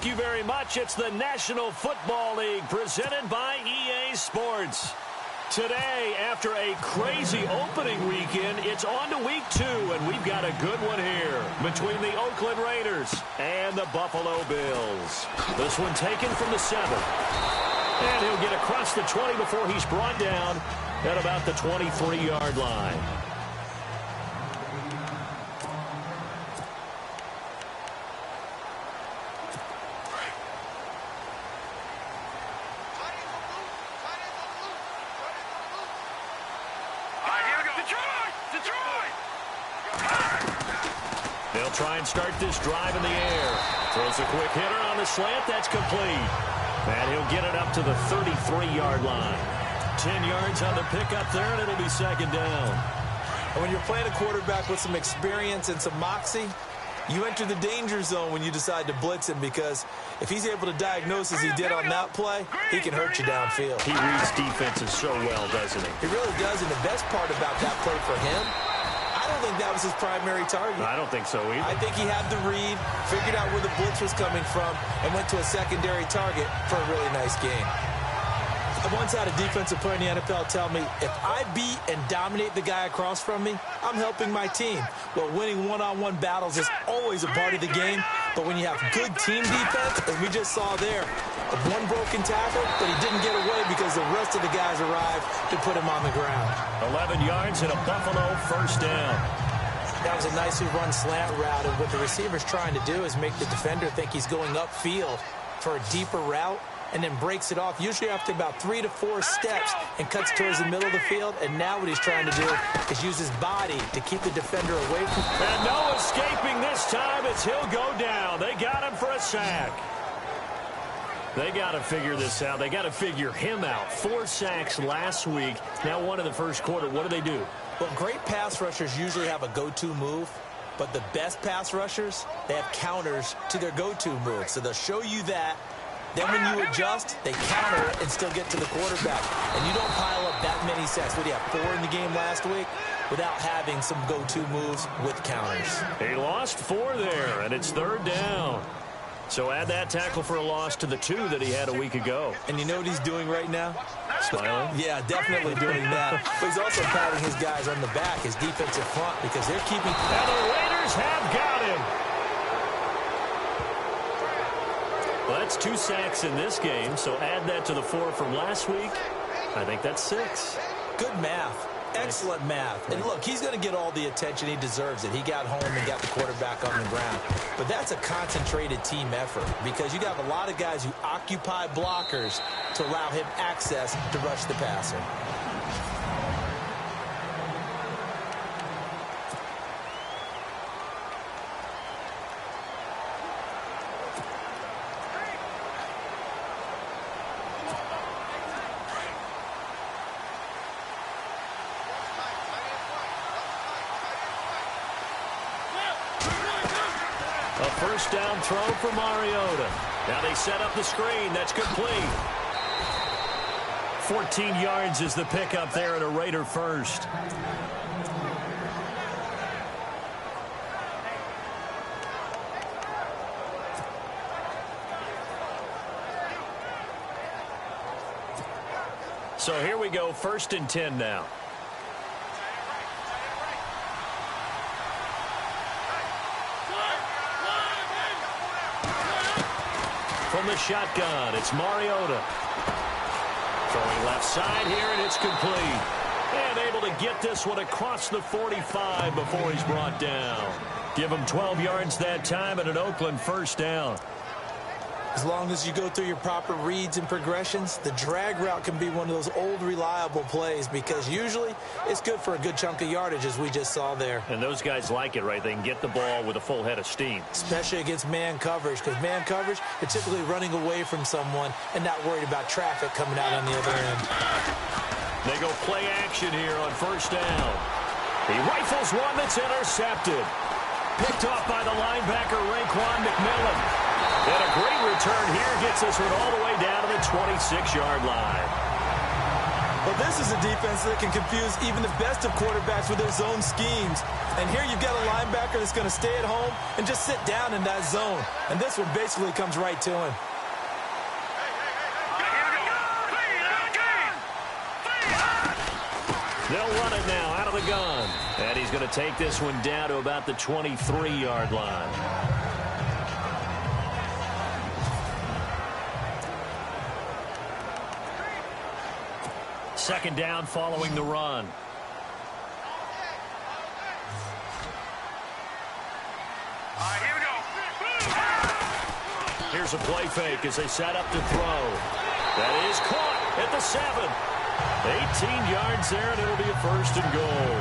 you very much. It's the National Football League presented by EA Sports. Today, after a crazy opening weekend, it's on to week 2, and we've got a good one here between the Oakland Raiders and the Buffalo Bills. This one taken from the 7. And he'll get across the 20 before he's brought down at about the 23-yard line. They'll try and start this drive in the air. Throws a quick hitter on the slant. That's complete. And he'll get it up to the 33-yard line. 10 yards on the pickup there, and it'll be second down. And when you're playing a quarterback with some experience and some moxie, you enter the danger zone when you decide to blitz him, because if he's able to diagnose as he did on that play, he can hurt you downfield. He reads defenses so well, doesn't he? He really does, and the best part about that play for him, I don't think that was his primary target. I don't think so either. I think he had the read, figured out where the blitz was coming from, and went to a secondary target for a really nice game. I once had a defensive player in the NFL tell me, if I beat and dominate the guy across from me, I'm helping my team. Well, winning one-on-one battles is always a part of the game, but when you have good team defense, as we just saw there, one broken tackle, but he didn't get away because the rest of the guys arrived to put him on the ground. 11 yards and a Buffalo first down. That was a nicely run slant route, and what the receiver's trying to do is make the defender think he's going upfield for a deeper route, and then breaks it off, usually after about 3 to 4 steps, and cuts towards the middle of the field. And now what he's trying to do is use his body to keep the defender away from him. And no escaping this time as he'll go down. They got him for a sack. They got to figure this out. They got to figure him out. 4 sacks last week. Now one in the first quarter. What do? Well, great pass rushers usually have a go-to move, but the best pass rushers, they have counters to their go-to move. So they'll show you that. Then when you adjust, they counter and still get to the quarterback. And you don't pile up that many sacks. What do you have, 4 in the game last week? Without having some go-to moves with counters. He lost 4 there, and it's third down. So add that tackle for a loss to the 2 that he had a week ago. And you know what he's doing right now? Smiling? Yeah, definitely doing that. But he's also patting his guys on the back, his defensive front, because they're keeping... And the Raiders have got him. Well, that's 2 sacks in this game, so add that to the 4 from last week. I think that's 6. Good math. Excellent math. And look, he's going to get all the attention. He deserves it. He got home and got the quarterback on the ground. But that's a concentrated team effort, because you got a lot of guys who occupy blockers to allow him access to rush the passer. A first down throw for Mariota. Now they set up the screen. That's complete. 14 yards is the pickup there at a Raider first. So here we go, 1st and 10 now. From the shotgun, it's Mariota. Throwing left side here, and it's complete. And able to get this one across the 45 before he's brought down. Give him 12 yards that time and an Oakland first down. As long as you go through your proper reads and progressions, the drag route can be one of those old reliable plays, because usually it's good for a good chunk of yardage, as we just saw there. And those guys like it, right? They can get the ball with a full head of steam. Especially against man coverage, because man coverage, they're typically running away from someone and not worried about traffic coming out on the other end. They go play action here on first down. He rifles one that's intercepted. Picked off by the linebacker, Raekwon McMillan. And a great return here gets this one all the way down to the 26-yard line. Well, this is a defense that can confuse even the best of quarterbacks with their zone schemes. And here you've got a linebacker that's going to stay at home and just sit down in that zone. And this one basically comes right to him. They'll run it now out of the gun. And he's going to take this one down to about the 23-yard line. Second down following the run. Here we go. Here's a play fake as they set up to throw. That is caught at the 7. 18 yards there, and it'll be a first and goal.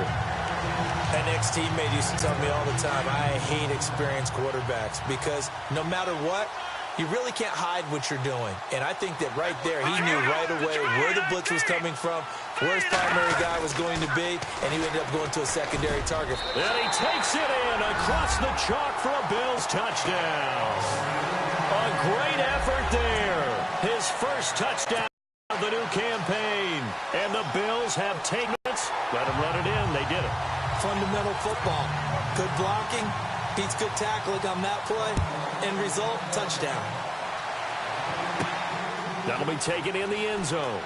An ex-teammate used to tell me all the time, I hate experienced quarterbacks because no matter what, you really can't hide what you're doing. And I think that right there, he knew right away where the blitz was coming from, where his primary guy was going to be, and he ended up going to a secondary target. And he takes it in across the chalk for a Bills touchdown. A great effort there. His first touchdown of the new campaign. And the Bills have taken it. Let him run it in. They did it. Fundamental football. Good blocking. Beats good tackling on that play. End result, touchdown. That'll be taken in the end zone.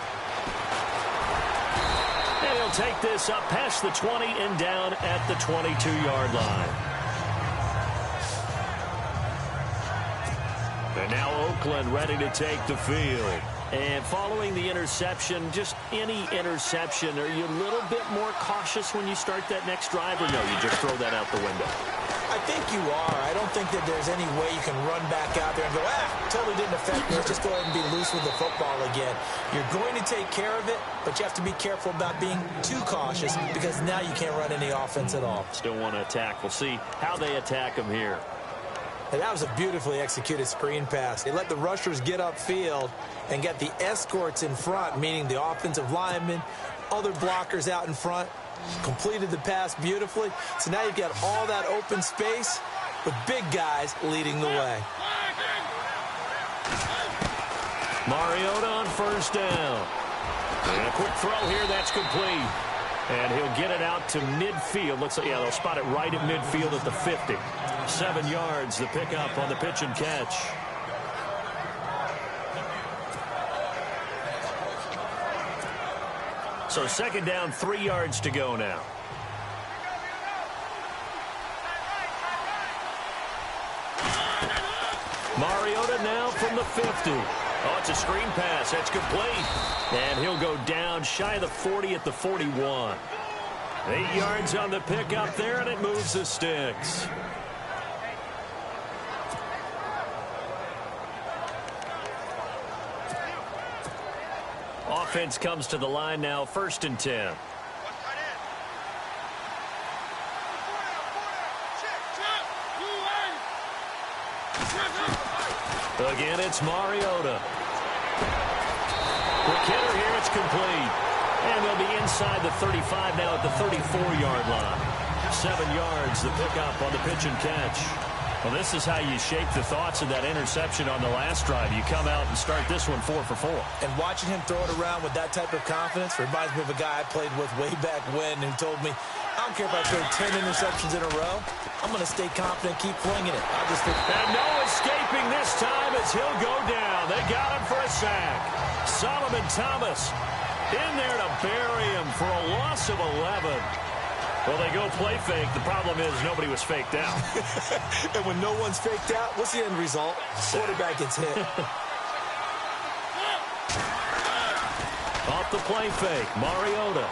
And he'll take this up past the 20 and down at the 22-yard line. And now Oakland ready to take the field. And following the interception, just any interception, are you a little bit more cautious when you start that next drive, or no, you just throw that out the window? I think you are. I don't think that there's any way you can run back out there and go, totally didn't affect me. Let's just go ahead and be loose with the football again. You're going to take care of it, but you have to be careful about being too cautious because now you can't run any offense at all. Still want to attack. We'll see how they attack him here. And that was a beautifully executed screen pass. They let the rushers get upfield and get the escorts in front, meaning the offensive linemen, other blockers out in front, completed the pass beautifully. So now you've got all that open space with big guys leading the way. Mariota on first down. And a quick throw here, that's complete. And he'll get it out to midfield. Looks like, yeah, they'll spot it right at midfield at the 50. 7 yards, the pickup on the pitch and catch. So second down, 3 yards to go now. Mariota now from the 50. Oh, it's a screen pass. That's complete. And he'll go down shy of the 40 at the 41. 8 yards on the pickup there, and it moves the sticks. Offense comes to the line now, 1st and 10. Again, it's Mariota. Quick hitter here, it's complete. And they'll be inside the 35 now at the 34-yard line. 7 yards, the pickup on the pitch and catch. Well, this is how you shape the thoughts of that interception on the last drive. You come out and start this one 4 for 4. And watching him throw it around with that type of confidence reminds me of a guy I played with way back when who told me, I don't care if I throw 10 interceptions in a row. I'm going to stay confident, keep flinging it. I'll just and no escaping this time as he'll go down. They got him for a sack. Solomon Thomas in there to bury him for a loss of 11. Well, they go play fake. The problem is nobody was faked out. And when no one's faked out, what's the end result? Quarterback gets hit. Off the play fake, Mariota.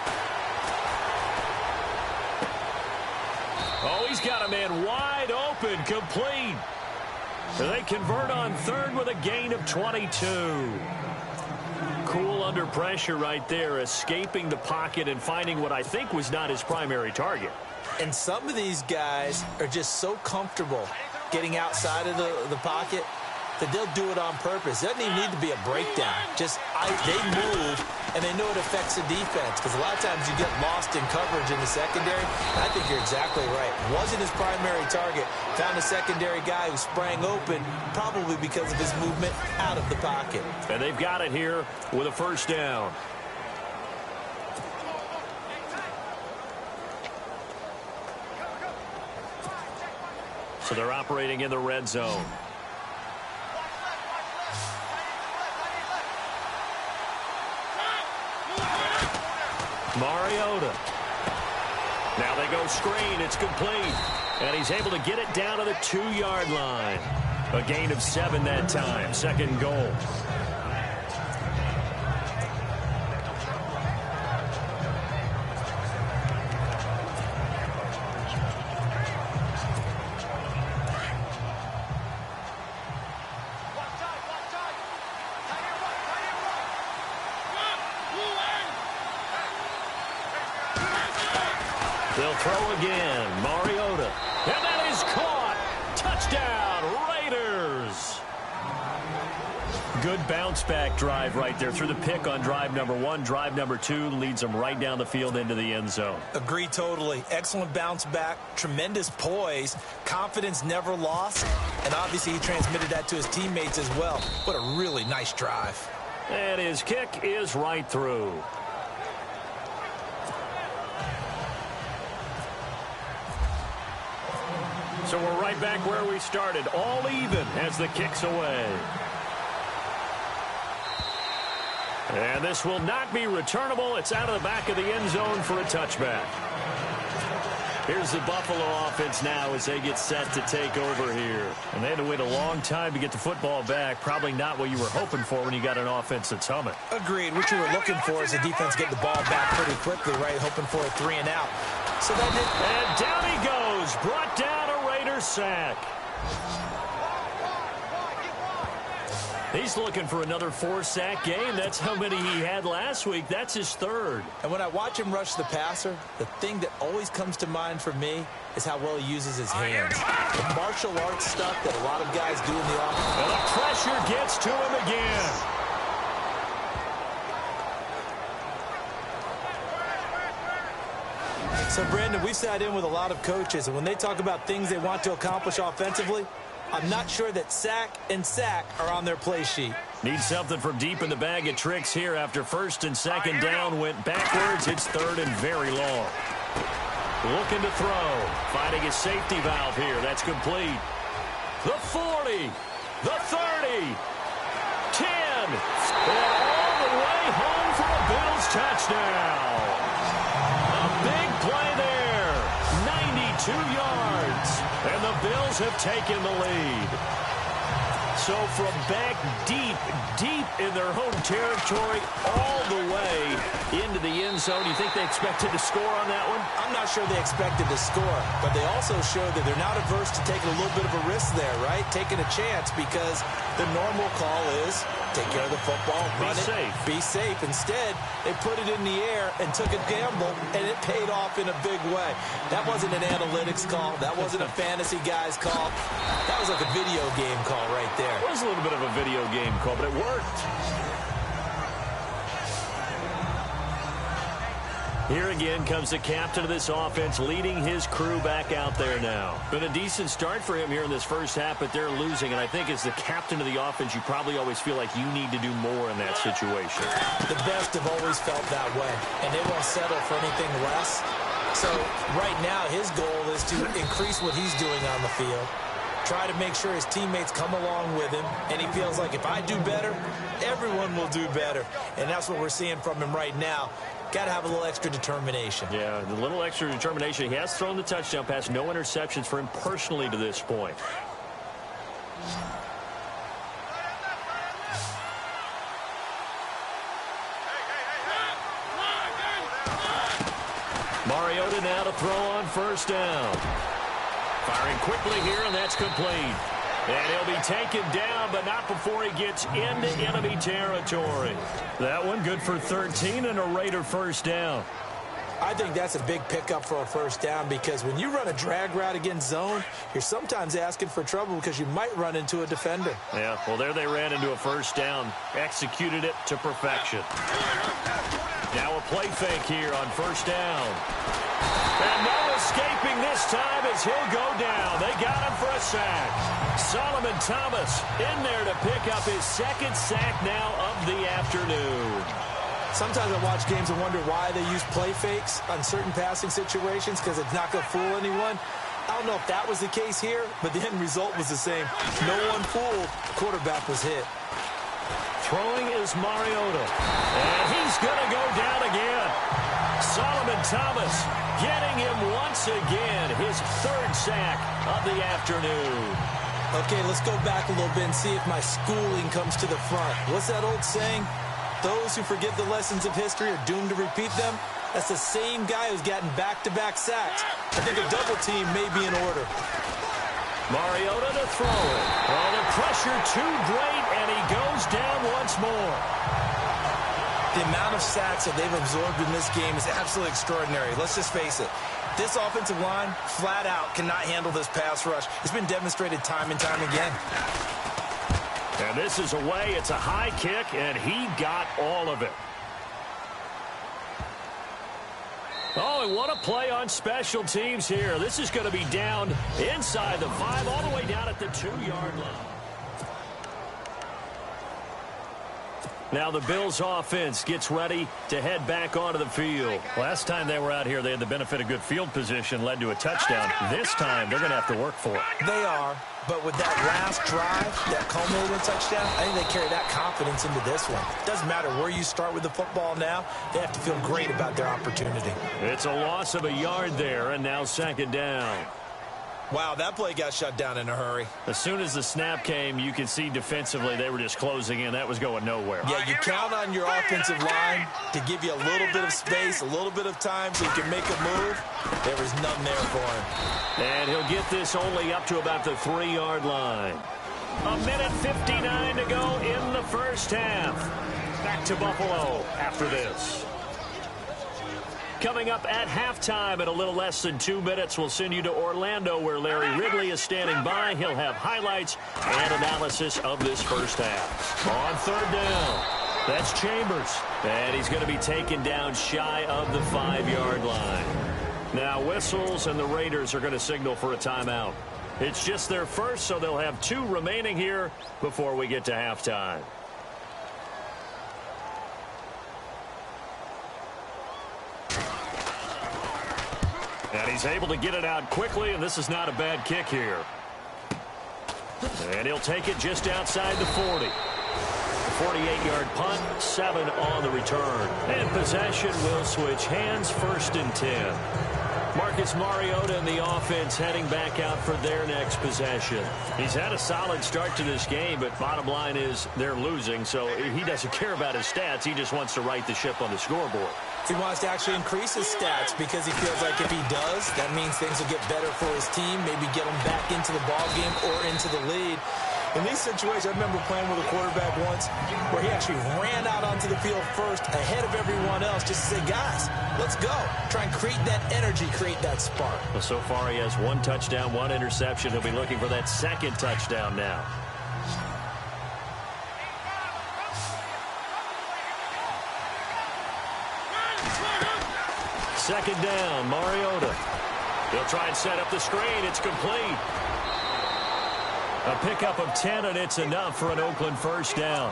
Oh, he's got a man wide open, complete. They convert on 3rd with a gain of 22. Cool under pressure right there, escaping the pocket and finding what I think was not his primary target. And some of these guys are just so comfortable getting outside of the pocket that they'll do it on purpose. It doesn't even need to be a breakdown. Just they move, and they know it affects the defense. Because a lot of times you get lost in coverage in the secondary. And I think you're exactly right. Wasn't his primary target. Found a secondary guy who sprang open, probably because of his movement out of the pocket. And they've got it here with a first down. So they're operating in the red zone. Mariota. Now they go screen. It's complete. And he's able to get it down to the 2-yard line. A gain of 7 that time. Second goal. They'll throw again. Mariota. And that is caught. Touchdown, Raiders. Good bounce-back drive right there. Through the pick on drive number 1. Drive number 2 leads them right down the field into the end zone. Agree totally. Excellent bounce back. Tremendous poise. Confidence never lost. And obviously he transmitted that to his teammates as well. What a really nice drive. And his kick is right through. So we're right back where we started, all even as the kick's away. And this will not be returnable. It's out of the back of the end zone for a touchback. Here's the Buffalo offense now as they get set to take over here. And they had to wait a long time to get the football back. Probably not what you were hoping for when you got an offense that's humming. Agreed. What you were looking for is the defense get the ball back pretty quickly, right? Hoping for a 3 and out. So that did. And down he goes. Brought down a Raider sack. He's looking for another 4-sack game. That's how many he had last week. That's his 3rd. And when I watch him rush the passer, the thing that always comes to mind for me is how well he uses his hands. The martial arts stuff that a lot of guys do in the offense. And the pressure gets to him again. So, Brandon, we've sat in with a lot of coaches, and when they talk about things they want to accomplish offensively, I'm not sure that sack and sack are on their play sheet. Need something from deep in the bag of tricks here after 1st and 2nd down. Went backwards. It's 3rd and very long. Looking to throw. Finding his safety valve here. That's complete. The 40. The 30. 10. And all the way home for a Bills touchdown. A big play there. 92 yards. And the Bills have taken the lead. So from back deep in their home territory, all the way into the end zone. Do you think they expected to score on that one? I'm not sure they expected to score, but they also showed that they're not averse to taking a little bit of a risk there, right? Taking a chance, because the normal call is take care of the football, run it, be safe. Instead, they put it in the air and took a gamble, and it paid off in a big way. That wasn't an analytics call. That wasn't a fantasy guy's call. That was like a video game call right there. It was a little bit of a video game call, but it worked. Here again comes the captain of this offense, leading his crew back out there now. Been a decent start for him here in this first half, but they're losing. And I think as the captain of the offense, you probably always feel like you need to do more in that situation. The best have always felt that way, and they won't settle for anything less. So right now, his goal is to increase what he's doing on the field. Try to make sure his teammates come along with him, and he feels like if I do better, everyone will do better. And that's what we're seeing from him right now. Got to have a little extra determination. Yeah, the little extra determination. He has thrown the touchdown pass. No interceptions for him personally to this point. Mariota now to throw on 1st down. Firing quickly here, and that's complete. And he'll be taken down, but not before he gets into enemy territory. That one good for 13 and a Raider 1st down. I think that's a big pickup for a 1st down, because when you run a drag route against zone, you're sometimes asking for trouble because you might run into a defender. Yeah, well, there they ran into a 1st down. Executed it to perfection. Now a play fake here on 1st down. And no escaping this time as he'll go down. They got him for a sack. Solomon Thomas in there to pick up his 2nd sack now of the afternoon. Sometimes I watch games and wonder why they use play fakes on certain passing situations, because it's not going to fool anyone. I don't know if that was the case here, but the end result was the same. No one fooled. Quarterback was hit. Throwing is Mariota. And he's going to go down again. Solomon Thomas getting him once again. His third sack of the afternoon. Okay, let's go back a little bit and see if my schooling comes to the front. What's that old saying? Those who forget the lessons of history are doomed to repeat them. That's the same guy who's gotten back-to-back sacks. I think a double team may be in order. Mariota to throw it. Oh, the pressure too great, and he goes down once more. The amount of sacks that they've absorbed in this game is absolutely extraordinary. Let's just face it. This offensive line, flat out, cannot handle this pass rush. It's been demonstrated time and time again. And this is away. It's a high kick, and he got all of it. Oh, and what a play on special teams here. This is going to be down inside the 5, all the way down at the 2-yard line. Now the Bills offense gets ready to head back onto the field. Last time they were out here, they had the benefit of good field position, led to a touchdown. This time, they're going to have to work for it. They are, but with that last drive, that culminating touchdown, I think they carry that confidence into this one. Doesn't matter where you start with the football now, they have to feel great about their opportunity. It's a loss of a yard there, and now second down. Wow, that play got shut down in a hurry. As soon as the snap came, you could see defensively they were just closing in. That was going nowhere. Yeah, you count on your offensive line to give you a little bit of space, a little bit of time so you can make a move. There was none there for him. And he'll get this only up to about the 3-yard line. 1:59 to go in the first half. Back to Buffalo after this. Coming up at halftime in a little less than 2 minutes, we'll send you to Orlando where Larry Ridley is standing by. He'll have highlights and analysis of this first half. On third down, that's Chambers. And he's going to be taken down shy of the 5-yard line. Now whistles and the Raiders are going to signal for a timeout. It's just their first, so they'll have 2 remaining here before we get to halftime. And he's able to get it out quickly, and this is not a bad kick here. And he'll take it just outside the 40. 48-yard punt, 7 on the return. And possession will switch hands, 1st and 10. Marcus Mariota and the offense heading back out for their next possession. He's had a solid start to this game, but bottom line is they're losing, so he doesn't care about his stats. He just wants to right the ship on the scoreboard. He wants to actually increase his stats because he feels like if he does, that means things will get better for his team, maybe get him back into the ball game or into the lead. In these situations, I remember playing with a quarterback once where he actually ran out onto the field first ahead of everyone else just to say, guys, let's go. Try and create that energy, create that spark. Well, so far he has 1 touchdown, 1 interception. He'll be looking for that 2nd touchdown now. Second down, Mariota. He'll try and set up the screen. It's complete. A pickup of 10, and it's enough for an Oakland first down.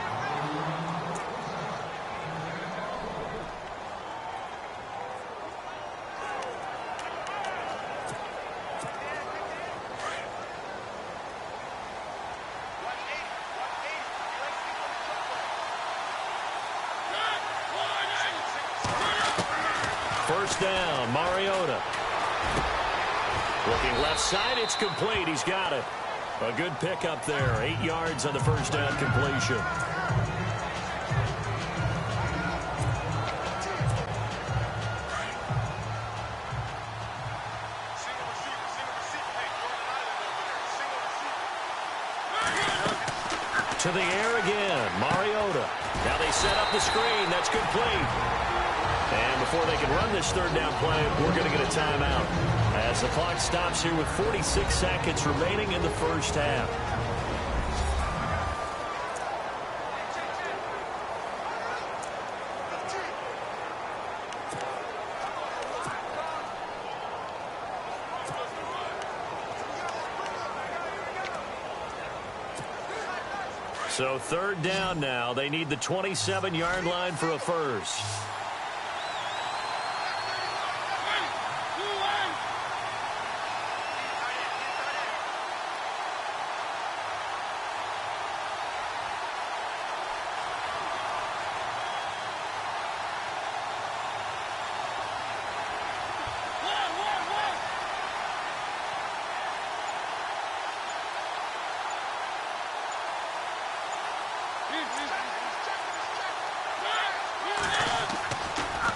First down, Mariota. Looking left side, it's complete. He's got it. A good pickup there. 8 yards on the first down completion. To the air again, Mariota. Now they set up the screen. That's complete. And before they can run this third down play, we're going to get a timeout as the clock stops here with 46 seconds remaining in the first half. So third down now. They need the 27-yard line for a first.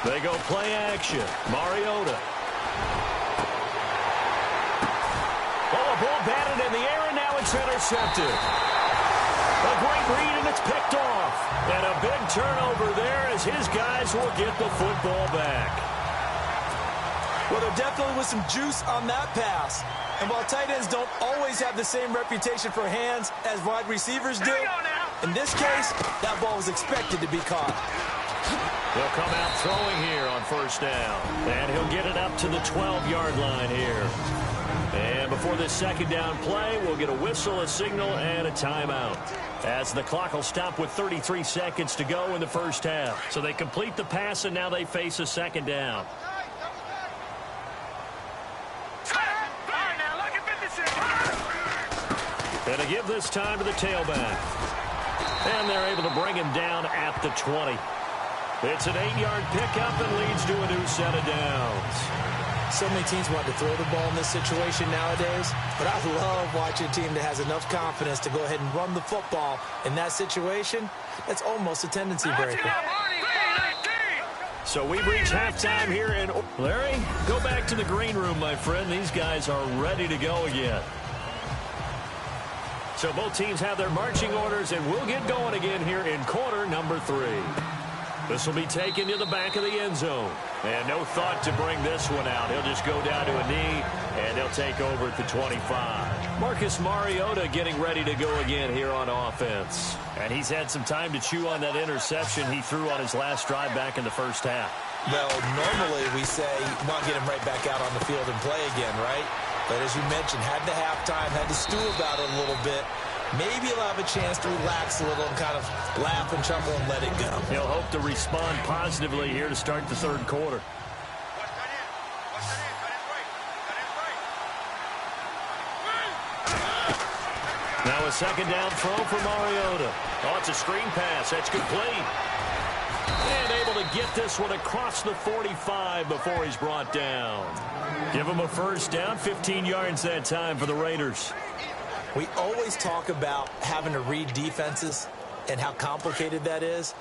They go play action. Mariota. Oh, a ball batted in the air, and now it's intercepted. A great read, and it's picked off. And a big turnover there as his guys will get the football back. Well, there definitely was some juice on that pass. And while tight ends don't always have the same reputation for hands as wide receivers do, in this case, that ball was expected to be caught. He'll come out throwing here on first down. And he'll get it up to the 12-yard line here. And before this second down play, we'll get a whistle, a signal, and a timeout. As the clock will stop with 33 seconds to go in the first half. So they complete the pass, and now they face a second down. And to give this time to the tailback. And they're able to bring him down at the 20. It's an 8-yard pickup and leads to a new set of downs. So many teams want to throw the ball in this situation nowadays, but I love watching a team that has enough confidence to go ahead and run the football in that situation. That's almost a tendency breaker. So we've reached halftime here in Larry, go back to the green room, my friend. These guys are ready to go again. So both teams have their marching orders, and we'll get going again here in quarter number 3. This will be taken to the back of the end zone. And no thought to bring this one out. He'll just go down to a knee, and he'll take over at the 25. Marcus Mariota getting ready to go again here on offense. And he's had some time to chew on that interception he threw on his last drive back in the first half. Well, normally we say you want to get him right back out on the field and play again, right? But as you mentioned, had the halftime, had to stew about it a little bit. Maybe he'll have a chance to relax a little and kind of laugh and chuckle and let it go. He'll hope to respond positively here to start the third quarter. Now a second down throw for Mariota. Oh, it's a screen pass. That's complete. And able to get this one across the 45 before he's brought down. Give him a first down, 15 yards that time for the Raiders. We always talk about having to read defenses and how complicated that is.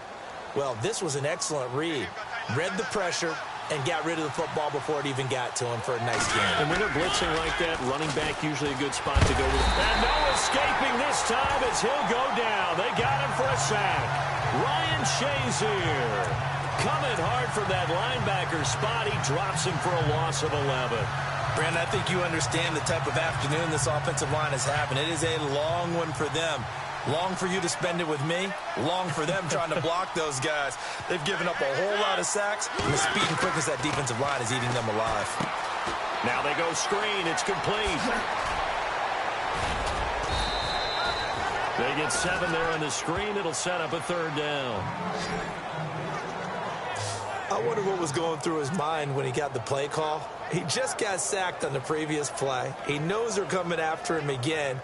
Well, this was an excellent read. Read the pressure and got rid of the football before it even got to him for a nice game. And when they're blitzing like that, running back usually a good spot to go with. And no escaping this time as he'll go down. They got him for a sack. Ryan Shazier coming hard from that linebacker spot. He drops him for a loss of 11. Brandon, I think you understand the type of afternoon this offensive line is having. It is a long one for them. Long for you to spend it with me. Long for them trying to block those guys. They've given up a whole lot of sacks, and the speed and quickness of that defensive line is eating them alive. Now they go screen. It's complete. They get 7 there on the screen. It'll set up a third down. I wonder what was going through his mind when he got the play call. He just got sacked on the previous play. He knows they're coming after him again.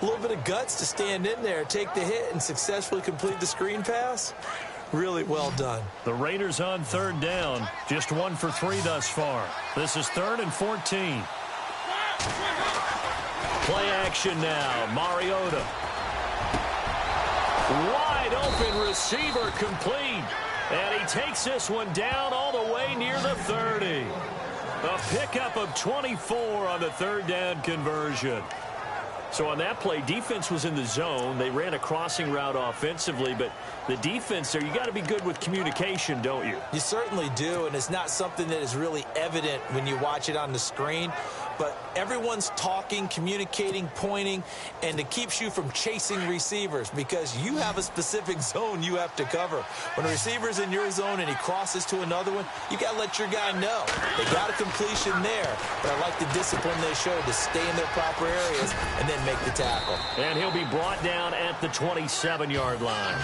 A little bit of guts to stand in there, take the hit, and successfully complete the screen pass. Really well done. The Raiders on third down. Just 1 for 3 thus far. This is 3rd and 14. Play action now. Mariota. Wide open receiver complete. And he takes this one down all the way near the 30. A pickup of 24 on the third down conversion. So on that play, defense was in the zone. They ran a crossing route offensively, but the defense there, you got to be good with communication, don't you? You certainly do, and it's not something that is really evident when you watch it on the screen. But everyone's talking, communicating, pointing, and it keeps you from chasing receivers because you have a specific zone you have to cover. When a receiver's in your zone and he crosses to another one, you got to let your guy know. They got a completion there, but I like the discipline they showed to stay in their proper areas and then make the tackle. And he'll be brought down at the 27-yard line.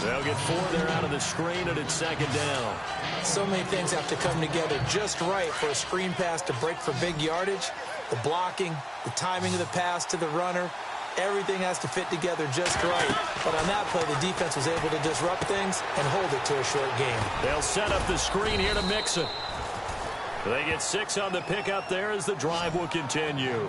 They'll get 4 there out of the screen, and it's second down. So many things have to come together just right for a screen pass to break for big yardage. The blocking, the timing of the pass to the runner, everything has to fit together just right. But on that play, the defense was able to disrupt things and hold it to a short game. They'll set up the screen here to mix it. They get 6 on the pickup there as the drive will continue.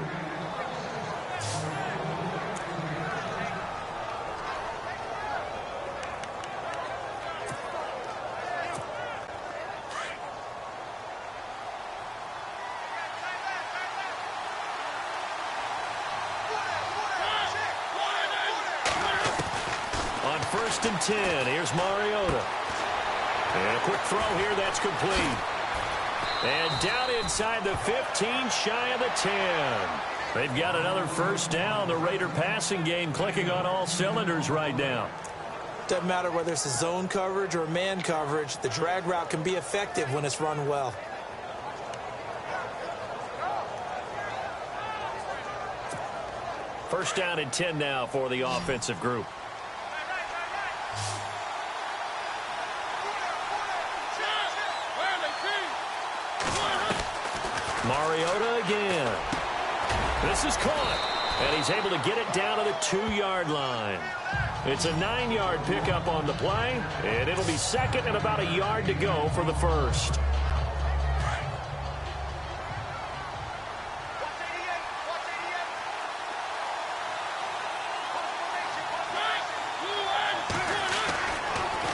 first and 10. Here's Mariota. And a quick throw here. That's complete. And down inside the 15, shy of the 10. They've got another first down. The Raider passing game clicking on all cylinders right now. Doesn't matter whether it's a zone coverage or man coverage. The drag route can be effective when it's run well. First down and 10 now for the offensive group. Mariota again. This is caught, and he's able to get it down to the 2-yard line. It's a 9-yard pickup on the play, and it'll be second and about a yard to go for the first.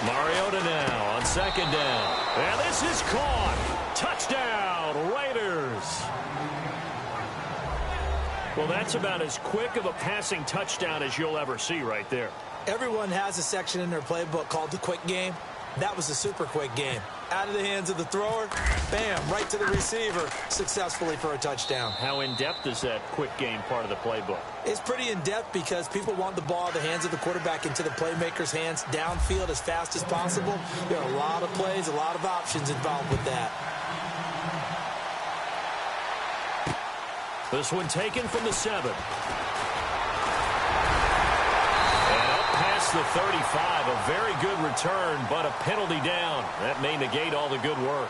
Mariota now on second down. And this is caught. Touchdown, Raiders. Well, that's about as quick of a passing touchdown as you'll ever see right there. Everyone has a section in their playbook called the quick game. That was a super quick game. Out of the hands of the thrower, bam, right to the receiver, successfully for a touchdown. How in-depth is that quick game part of the playbook? It's pretty in-depth because people want the ball in the hands of the quarterback into the playmaker's hands downfield as fast as possible. There are a lot of plays, a lot of options involved with that. This one taken from the 7. The 35, a very good return, but a penalty down. That may negate all the good work.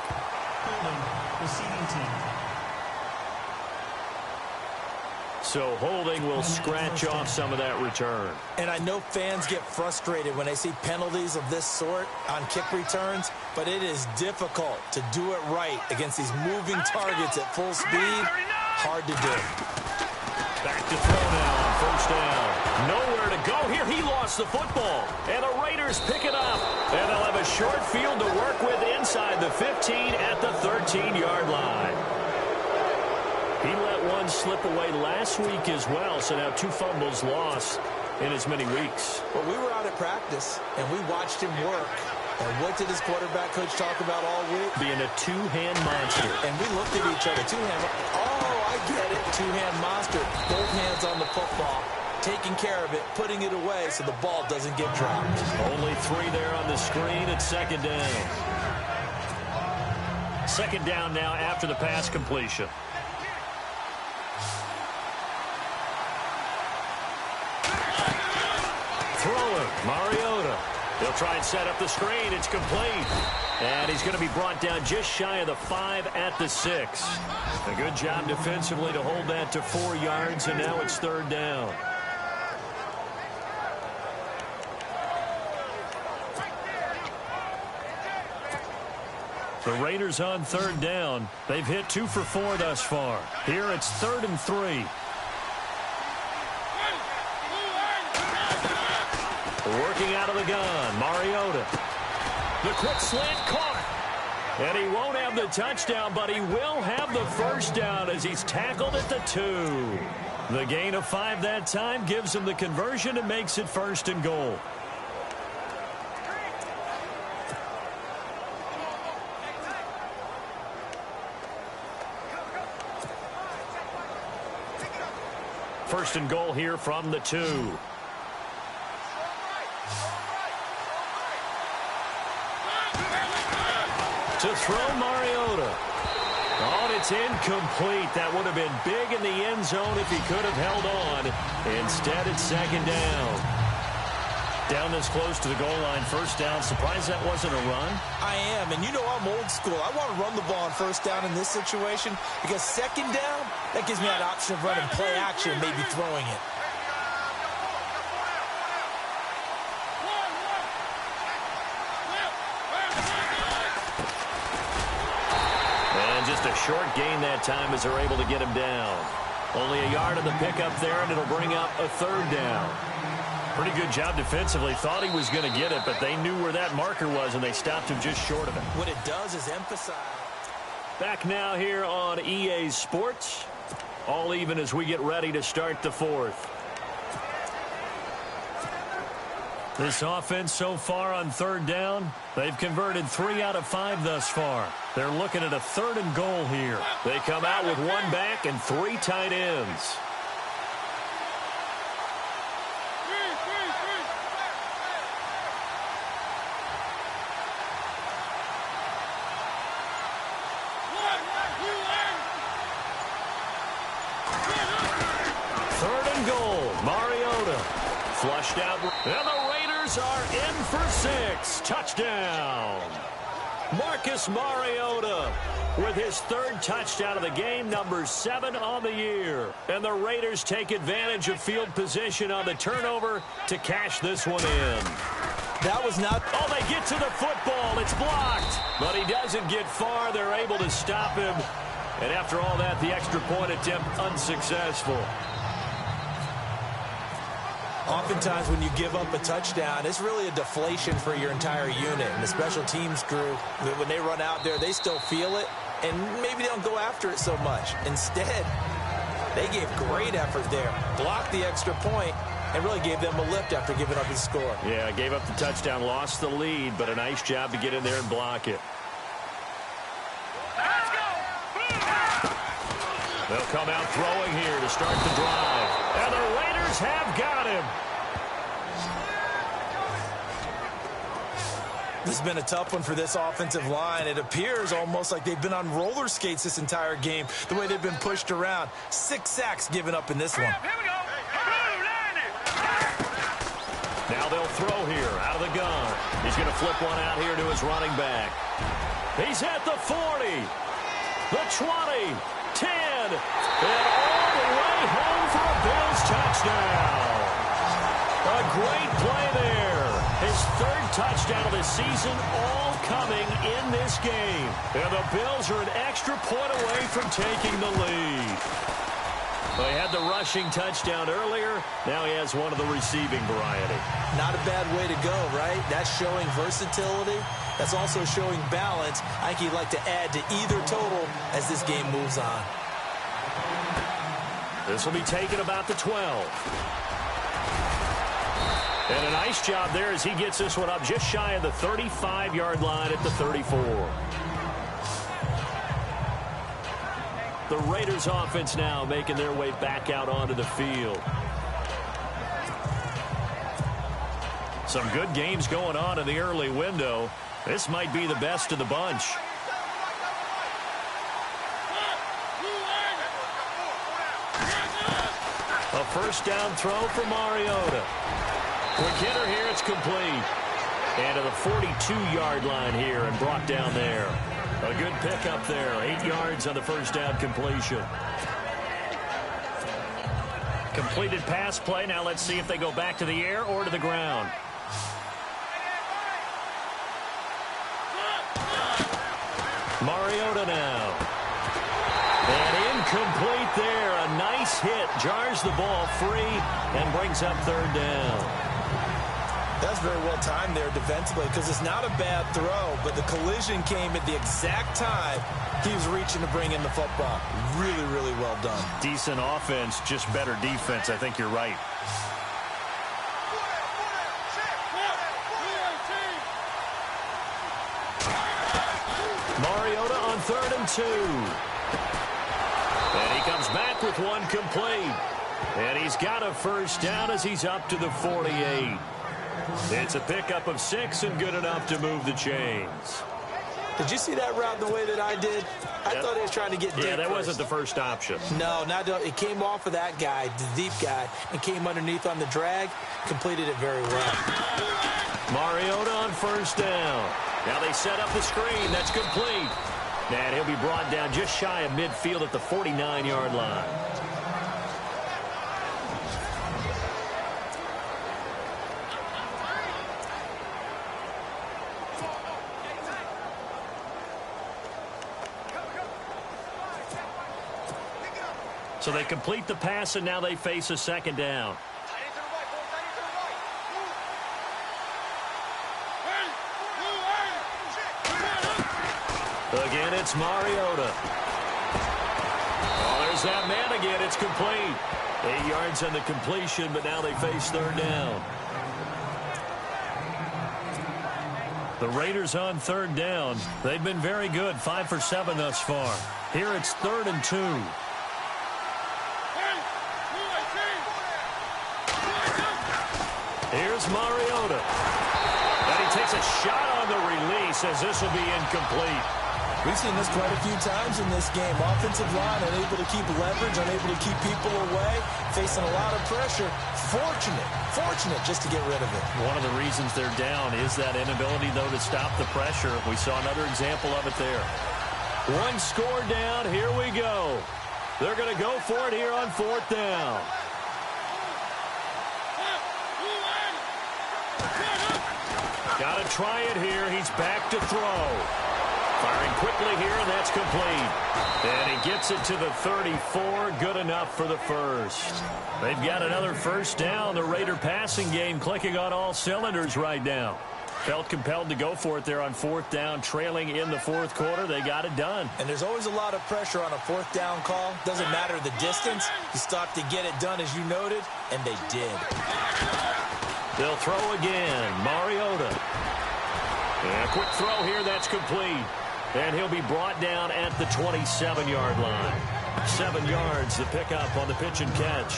So holding will scratch off some of that return. And I know fans get frustrated when they see penalties of this sort on kick returns, but it is difficult to do it right against these moving targets at full speed. Hard to do. Back to throw now on first down. Nowhere to go here. He lost the football. And the Raiders pick it up. And they'll have a short field to work with inside the 15 at the 13-yard line. He let one slip away last week as well. So now 2 fumbles lost in as many weeks. Well, we were out at practice, and we watched him work. And what did his quarterback coach talk about all week? Being a two-hand monster. And we looked at each other. Two-hand. Oh, I get it. Two-hand monster. Both hands on the football. Taking care of it. Putting it away so the ball doesn't get dropped. Only 3 there on the screen at second down. Second down now after the pass completion. Throwing. Mariota. He'll try and set up the screen. It's complete. And he's going to be brought down just shy of the 5 at the 6. A good job defensively to hold that to 4 yards, and now it's third down. The Raiders on third down. They've hit 2 for 4 thus far. Here it's 3rd and 3. Working out of the gun, Mariota. The quick slant caught. And he won't have the touchdown, but he will have the first down as he's tackled at the 2. The gain of 5 that time gives him the conversion and makes it 1st and goal. First and goal here from the 2. To throw Mariota. Oh, and it's incomplete. That would have been big in the end zone if he could have held on. Instead, it's second down. Down this close to the goal line, first down. Surprised that wasn't a run? I am, and you know I'm old school. I want to run the ball on first down in this situation because second down, that gives me that option of running play action and maybe throwing it. Just a short gain that time as they're able to get him down. Only a yard on the pickup there, and it'll bring up a third down. Pretty good job defensively. Thought he was going to get it, but they knew where that marker was, and they stopped him just short of it. What it does is emphasize. Back now here on EA Sports. All even as we get ready to start the 4th. This offense so far on third down, they've converted 3 out of 5 thus far. They're looking at a 3rd and goal here. They come out with 1 back and 3 tight ends. Flushed out, and the Raiders are in for 6. Touchdown. Marcus Mariota with his 3rd touchdown of the game, number 7 on the year. And the Raiders take advantage of field position on the turnover to cash this one in. That was not... Oh, they get to the football. It's blocked. But he doesn't get far. They're able to stop him. And after all that, the extra point attempt unsuccessful. Oftentimes when you give up a touchdown, it's really a deflation for your entire unit. And the special teams crew, when they run out there, they still feel it. And maybe they don't go after it so much. Instead, they gave great effort there. Blocked the extra point and really gave them a lift after giving up his score. Yeah, gave up the touchdown, lost the lead, but a nice job to get in there and block it. Let's go! They'll come out throwing here to start the drive. And the Raiders have got him. This has been a tough one for this offensive line. It appears almost like they've been on roller skates this entire game, the way they've been pushed around. 6 sacks given up in this one. Here we go. Now they'll throw here out of the gun. He's going to flip one out here to his running back. He's at the 40, the 20, 10, and all the way home for a Bills touchdown. A great play there. His 3rd touchdown of the season, all coming in this game. And the Bills are an extra point away from taking the lead. They had the rushing touchdown earlier. Now he has one of the receiving variety. Not a bad way to go, right? That's showing versatility. That's also showing balance. I think he'd like to add to either total as this game moves on. This will be taken about the 12. And a nice job there as he gets this one up just shy of the 35-yard line at the 34. The Raiders offense now making their way back out onto the field. Some good games going on in the early window. This might be the best of the bunch. A first down throw for Mariota. Quick hitter here, it's complete. And to the 42-yard line here and brought down there. A good pickup there. 8 yards on the first down completion. Completed pass play. Now let's see if they go back to the air or to the ground. Mariota now. And incomplete there. A nice hit. Jars the ball free and brings up 3rd down. That's very well timed there defensively because it's not a bad throw, but the collision came at the exact time he was reaching to bring in the football. Really, really well done. Decent offense, just better defense. I think you're right. Mariota on 3rd and 2. And he comes back with one complete. And he's got a first down as he's up to the 48. It's a pickup of 6 and good enough to move the chains. Did you see that route the way that I did? I thought he was trying to get deep. Yeah, that first. wasn't the first option. No, it came off of that guy, the deep guy, and came underneath on the drag. Completed it very well. Mariota on first down. Now they set up the screen. That's complete. And he'll be brought down just shy of midfield at the 49-yard line. So they complete the pass, and now they face a 2nd down. Again, it's Mariota. Oh, there's that man again. It's complete. 8 yards on the completion, but now they face 3rd down. The Raiders on third down. They've been very good, 5 for 7 thus far. Here it's 3rd and 2. Here's Mariota. And he takes a shot on the release as this will be incomplete. We've seen this quite a few times in this game. Offensive line unable to keep leverage, unable to keep people away, facing a lot of pressure. Fortunate just to get rid of it. One of the reasons they're down is that inability, though, to stop the pressure. We saw another example of it there. One score down. Here we go. They're going to go for it here on 4th down. Got to try it here. He's back to throw. Firing quickly here, and that's complete. And he gets it to the 34. Good enough for the first. They've got another first down. The Raider passing game clicking on all cylinders right now. Felt compelled to go for it there on 4th down, trailing in the 4th quarter. They got it done. And there's always a lot of pressure on a 4th down call. Doesn't matter the distance. You stop to get it done, as you noted, and they did. They'll throw again. Mariota. And a quick throw here. That's complete. And he'll be brought down at the 27-yard line. 7 yards to pick up on the pitch and catch.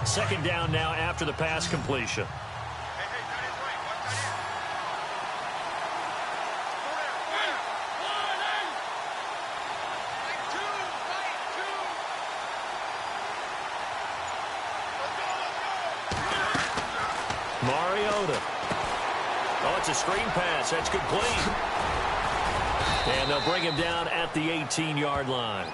Second down now after the pass completion. Mariota. Oh, it's a screen pass. That's complete. And they'll bring him down at the 18-yard line.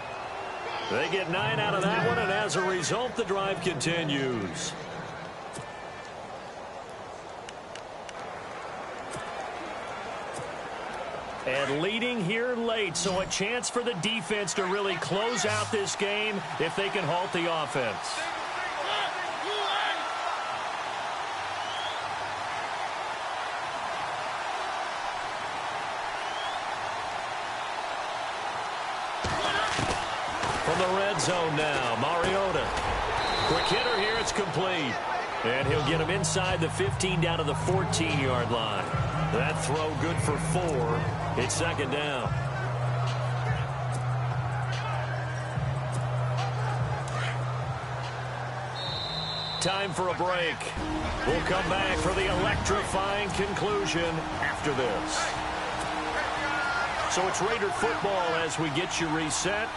They get 9 out of that one, and as a result, the drive continues. And leading here late, so a chance for the defense to really close out this game if they can halt the offense. From the red zone now, Mariota. Quick hitter here, it's complete. And he'll get him inside the 15 down to the 14-yard line. That throw good for 4. It's second down. Time for a break. We'll come back for the electrifying conclusion after this. So it's Raider football as we get you reset.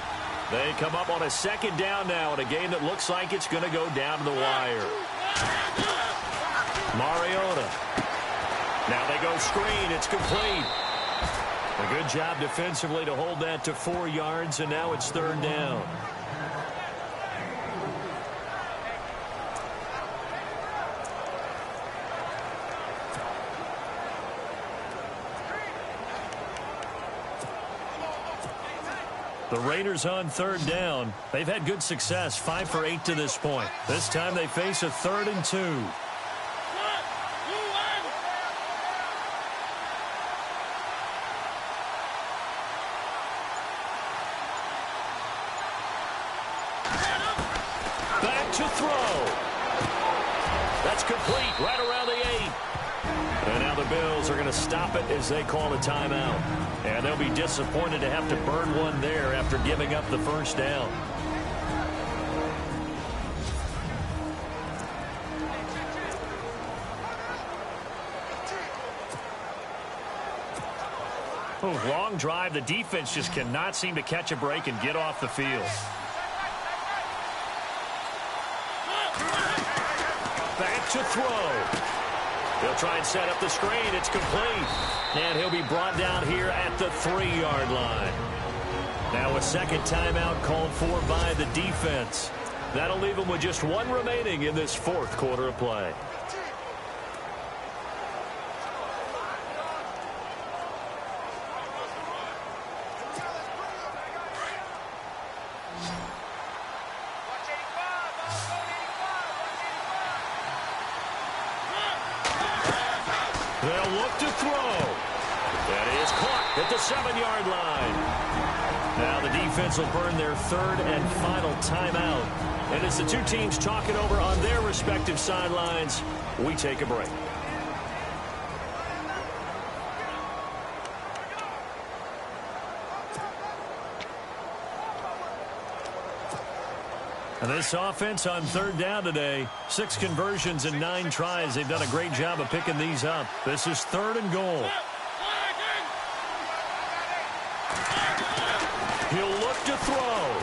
They come up on a second down now in a game that looks like it's going to go down to the wire. Mariota. Now they go screen. It's complete. A good job defensively to hold that to 4 yards, and now it's third down. The Raiders on third down. They've had good success, 5 for 8 to this point. This time they face a 3rd and 2. Back to throw. That's complete right around the 8. And now the Bills are going to stop it as they call a timeout. And they'll be disappointed to have to burn one there after giving up the first down. Oh, long drive. The defense just cannot seem to catch a break and get off the field. Back to throw. He'll try and set up the screen. It's complete. And he'll be brought down here at the 3-yard line. Now a second timeout called for by the defense. That'll leave them with just 1 remaining in this 4th quarter of play. They'll look to throw. That is caught at the 7-yard line. Now the defense will burn their third and final timeout. And as the two teams talk it over on their respective sidelines, we take a break. And this offense on third down today, 6 conversions and 9 tries. They've done a great job of picking these up. This is 3rd and goal. He'll look to throw.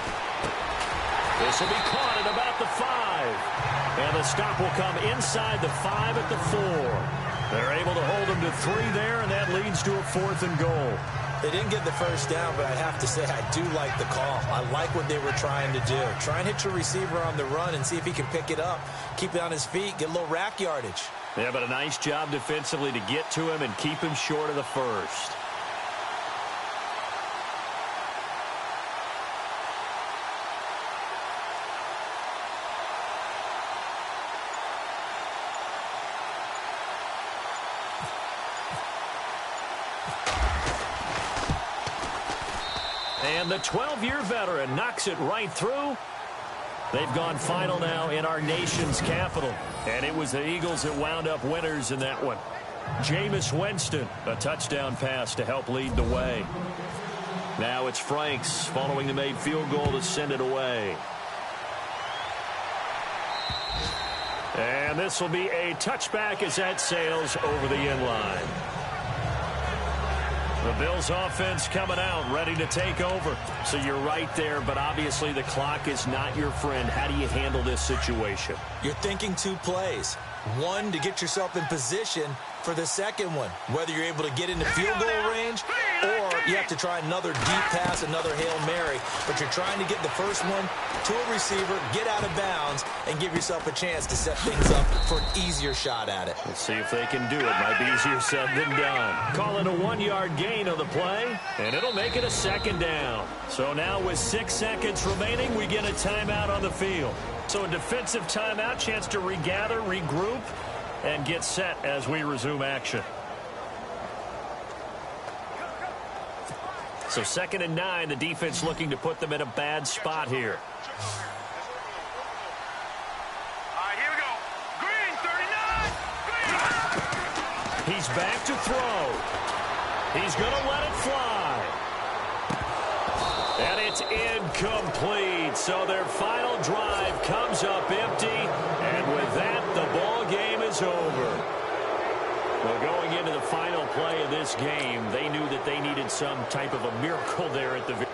This will be caught at about the 5. And the stop will come inside the 5 at the 4. They're able to hold him to 3 there, and that leads to a 4th and goal. They didn't get the first down, but I have to say I do like the call. I like what they were trying to do. Try and hit your receiver on the run and see if he can pick it up. Keep it on his feet, get a little rack yardage. Yeah, but a nice job defensively to get to him and keep him short of the first. And the 12-year veteran knocks it right through. They've gone final now in our nation's capital. And it was the Eagles that wound up winners in that one. Jameis Winston, a touchdown pass to help lead the way. Now it's Franks following the made field goal to send it away. And this will be a touchback as that sails over the end line. The Bills offense coming out, ready to take over. So you're right there, but obviously the clock is not your friend. How do you handle this situation? You're thinking 2 plays. One, to get yourself in position for the second one, whether you're able to get into field goal range or you have to try another deep pass, another Hail Mary. But you're trying to get the first one to a receiver, get out of bounds, and give yourself a chance to set things up for an easier shot at it. Let's see if they can do it. Might be easier said than done. Call it a 1-yard gain on the play, and it'll make it a 2nd down. So now with 6 seconds remaining, we get a timeout on the field. So a defensive timeout, chance to regather, regroup, and get set as we resume action. So 2nd and 9, the defense looking to put them in a bad spot here. Here we go. Green, 39. Green. He's back to throw. He's going to let it fly. And it's incomplete. So their final drive comes up empty. And with that, the ball game is over. Well, going into the final play of this game, they knew that they needed some type of a miracle there at the